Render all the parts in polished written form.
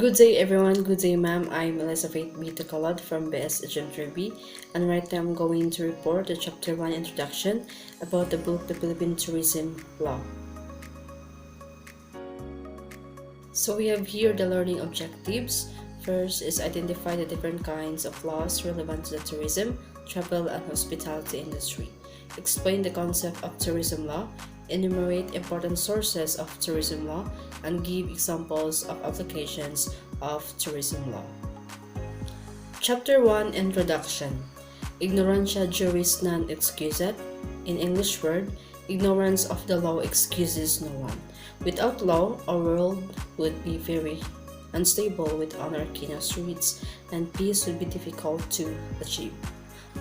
Good day everyone, good day ma'am. I'm Elaiza Taculod from BS Agent B, and right now I'm going to report the Chapter 1 introduction about the book The Philippine Tourism Law. So we have here the learning objectives. First is identify the different kinds of laws relevant to the tourism, travel, and hospitality industry. Explain the concept of tourism law, enumerate important sources of tourism law, and give examples of applications of tourism law. Chapter 1 Introduction. Ignorantia juris non excusat. In English word, ignorance of the law excuses no one. Without law, our world would be very unstable with anarchy in our streets, and peace would be difficult to achieve.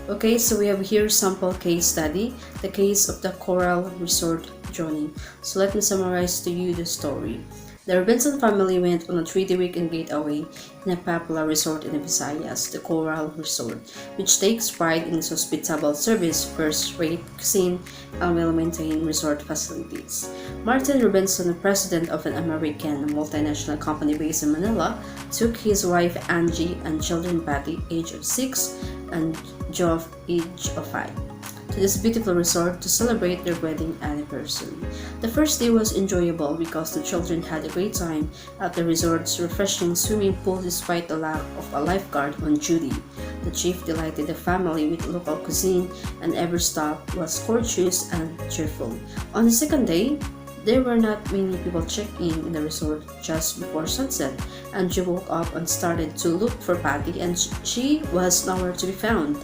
Okay, so we have here sample case study, the case of the Coral Resort joining. So let me summarize to you the story. The Robinson family went on a 3-day weekend getaway in a popular resort in the Visayas, the Coral Resort, which takes pride in its hospitable service, first-rate cuisine, and well-maintained resort facilities. Martin Robinson, the president of an American multinational company based in Manila, took his wife Angie and children Patty, age of 6, and Geoff, age of 5, to this beautiful resort to celebrate their wedding anniversary. The first day was enjoyable because the children had a great time at the resort's refreshing swimming pool despite the lack of a lifeguard on duty. The chief delighted the family with local cuisine, and every stop was courteous and cheerful. On the second day, there were not many people check-in in the resort just before sunset. Angie woke up and started to look for Patty, and she was nowhere to be found.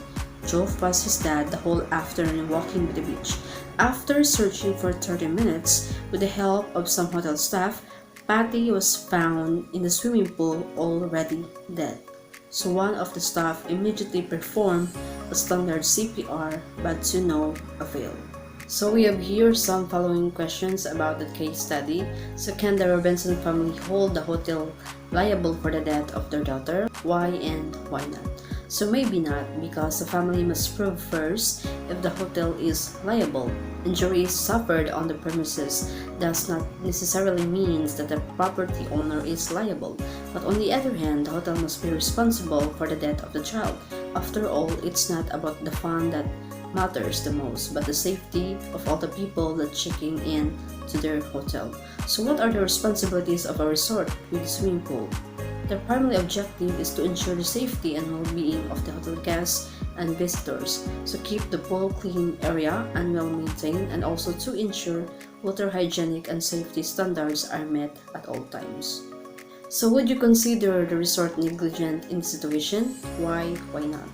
Joe was his dad the whole afternoon walking by the beach. After searching for 30 minutes with the help of some hotel staff, Patty was found in the swimming pool already dead. So one of the staff immediately performed a standard CPR, but to no avail. So we have here some following questions about the case study. So can the Robinson family hold the hotel liable for the death of their daughter? Why and why not? So maybe not, because the family must prove first if the hotel is liable. Injuries suffered on the premises does not necessarily mean that the property owner is liable, but on the other hand, the hotel must be responsible for the death of the child. After all, it's not about the fund that matters the most, but the safety of all the people that checking in to their hotel. So what are the responsibilities of a resort with a swimming pool? The primary objective is to ensure the safety and well-being of the hotel guests and visitors, so keep the pool clean area and well-maintained, and also to ensure water hygienic and safety standards are met at all times. So would you consider the resort negligent in the situation? Why not?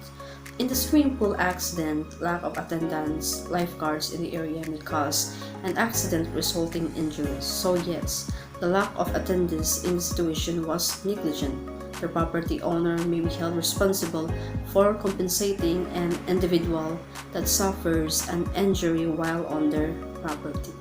In the swimming pool accident, lack of attendance, lifeguards in the area may cause an accident resulting in injuries. So yes, the lack of attendance in the situation was negligent. The property owner may be held responsible for compensating an individual that suffers an injury while on their property.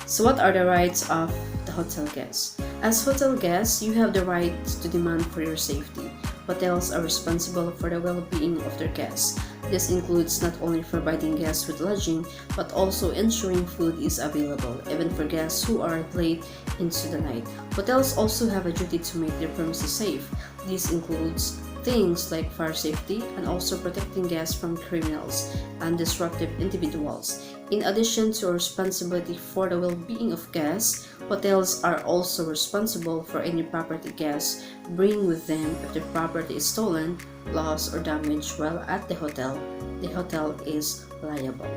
So what are the rights of the hotel guests? As hotel guests, you have the right to demand for your safety. Hotels are responsible for the well-being of their guests. This includes not only providing guests with lodging, but also ensuring food is available, even for guests who are late into the night. Hotels also have a duty to make their premises safe. This includes things like fire safety and also protecting guests from criminals and disruptive individuals. In addition to a responsibility for the well-being of guests, hotels are also responsible for any property guests bring with them if the property is stolen, lost, or damaged while at the hotel. The hotel is liable.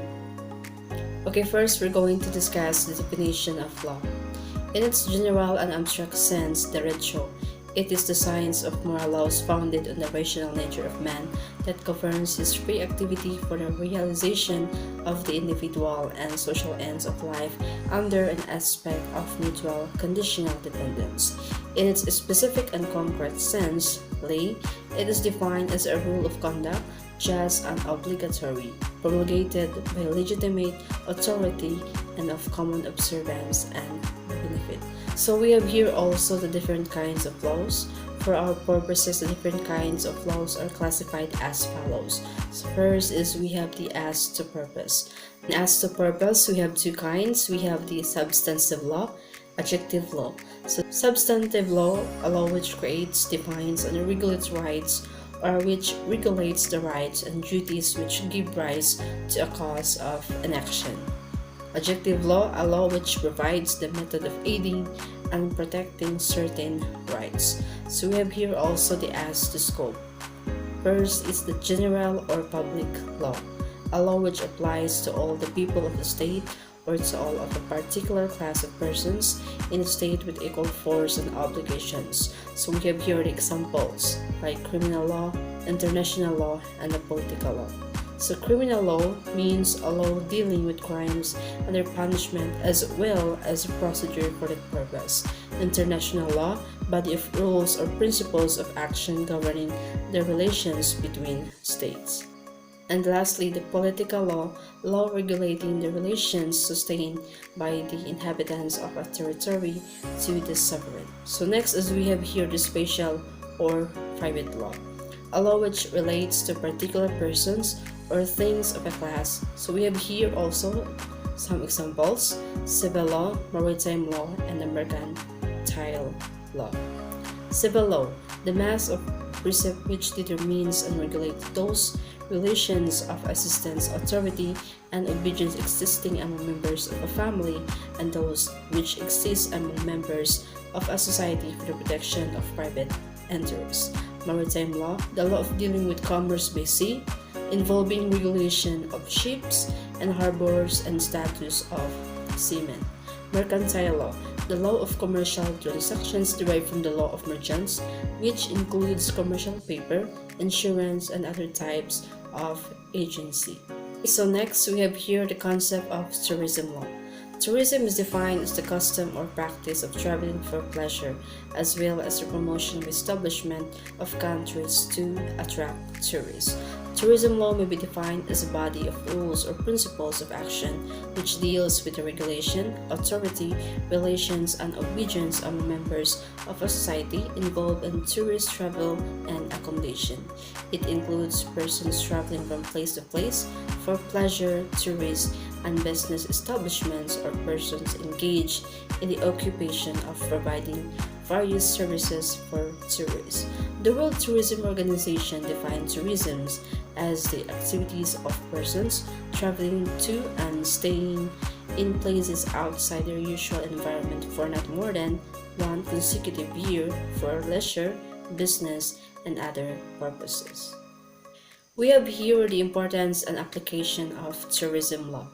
Okay, first we're going to discuss the definition of law. In its general and abstract sense, derecho, it is the science of moral laws founded on the rational nature of man that governs his free activity for the realization of the individual and social ends of life under an aspect of mutual conditional dependence. In its specific and concrete sense, lay, it is defined as a rule of conduct, just and obligatory, promulgated by legitimate authority and of common observance and benefit. So we have here also the different kinds of laws. For our purposes, the different kinds of laws are classified as follows. So first is we have the as to purpose. And as to purpose, we have two kinds. We have the substantive law Adjective law. So substantive law, a law which creates, defines, and regulates rights, or which regulates the rights and duties which give rise to a cause of an action. Adjective law, a law which provides the method of aiding and protecting certain rights. So we have here also the as to scope. First is the general or public law, a law which applies to all the people of the state or to all of a particular class of persons in a state with equal force and obligations. So we have here the examples like criminal law, international law, and the political law. So criminal law means a law dealing with crimes and their punishment as well as a procedure for that purpose. International law, body of rules or principles of action governing the relations between states. And lastly, the political law, law regulating the relations sustained by the inhabitants of a territory to the sovereign. So next is we have here the spatial or private law, a law which relates to particular persons or things of a class. So we have here also some examples: civil law, maritime law, and the mercantile law. Civil law, the mass of precept which determines and regulates those relations of assistance, authority, and obedience existing among members of a family and those which exist among members of a society for the protection of private interests. Maritime law, the law of dealing with commerce by sea, involving regulation of ships and harbors and status of seamen. Mercantile law, the law of commercial transactions derived from the law of merchants, which includes commercial paper, insurance, and other types of agency. So next, we have here the concept of tourism law. Tourism is defined as the custom or practice of traveling for pleasure, as well as the promotion of establishment of countries to attract tourists. Tourism law may be defined as a body of rules or principles of action which deals with the regulation, authority, relations, and obedience among members of a society involved in tourist travel and accommodation. It includes persons traveling from place to place for pleasure, tourists, and business establishments, or persons engaged in the occupation of providing various services for tourists. The World Tourism Organization defines tourism as the activities of persons traveling to and staying in places outside their usual environment for not more than one consecutive year for leisure, business, and other purposes. We have here the importance and application of tourism law.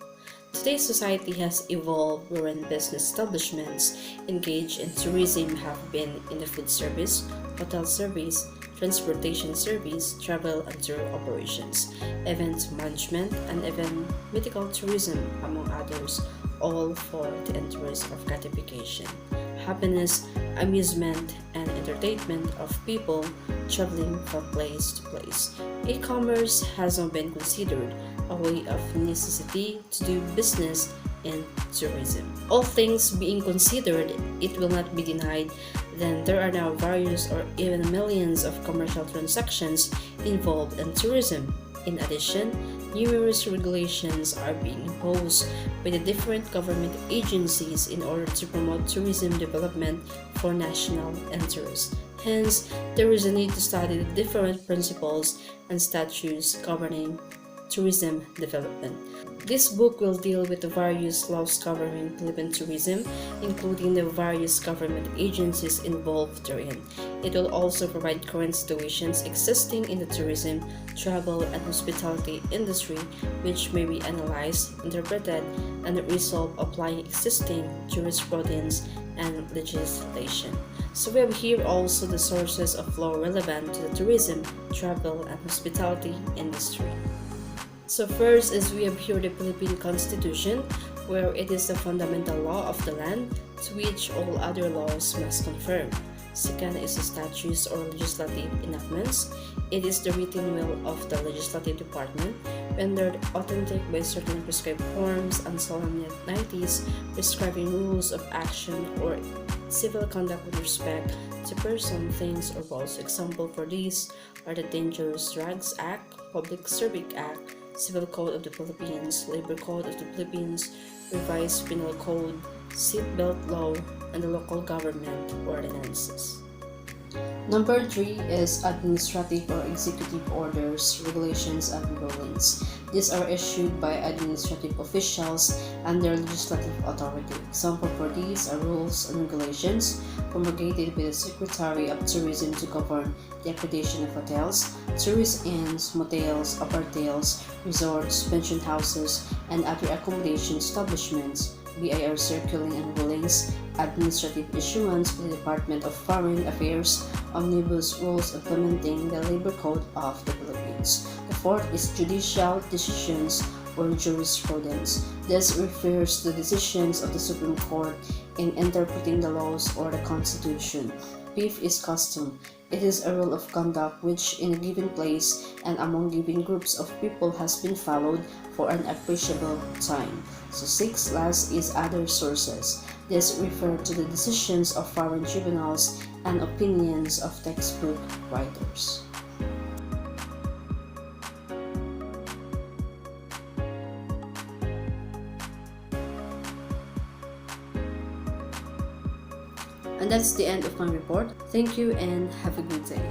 Today's society has evolved wherein business establishments engaged in tourism have been in the food service, hotel service, transportation service, travel and tour operations, event management, and even medical tourism, among others, all for the interest of gratification, happiness, amusement, and entertainment of people traveling from place to place. E-commerce has now been considered a way of necessity to do business in tourism. All things being considered, it will not be denied that there are now various or even millions of commercial transactions involved in tourism. In addition, numerous regulations are being imposed by the different government agencies in order to promote tourism development for national interest. Hence, there is a need to study the different principles and statutes governing tourism development. This book will deal with the various laws governing Philippine tourism, including the various government agencies involved therein. It will also provide current situations existing in the tourism, travel, and hospitality industry, which may be analyzed, interpreted, and resolved applying existing jurisprudence and legislation. So we have here also the sources of law relevant to the tourism, travel, and hospitality industry. So first is we have here the Philippine Constitution, where it is the fundamental law of the land to which all other laws must conform. Second is the statutes or legislative enactments. It is the written will of the legislative department, rendered authentic by certain prescribed forms and solemnities prescribing rules of action or civil conduct with respect to person, things, or laws. Example for these are the Dangerous Drugs Act, Public Service Act, Civil Code of the Philippines, Labor Code of the Philippines, Revised Penal Code, seatbelt law, and the local government ordinances. Number 3 is administrative or executive orders, regulations, and rulings. These are issued by administrative officials under legislative authority. Example for these are rules and regulations promulgated by the Secretary of Tourism to govern the accreditation of hotels, tourist inns, motels, apartels, resorts, pension houses, and other accommodation establishments. BIR circulating and rulings, administrative issuance by the Department of Foreign Affairs, omnibus rules implementing the Labor Code of the Philippines. The fourth is judicial decisions or jurisprudence. This refers to decisions of the Supreme Court in interpreting the laws or the Constitution. Fifth is custom. It is a rule of conduct which in a given place and among given groups of people has been followed for an appreciable time. So sixth last is other sources. This refers to the decisions of foreign tribunals and opinions of textbook writers. And that's the end of my report. Thank you and have a good day.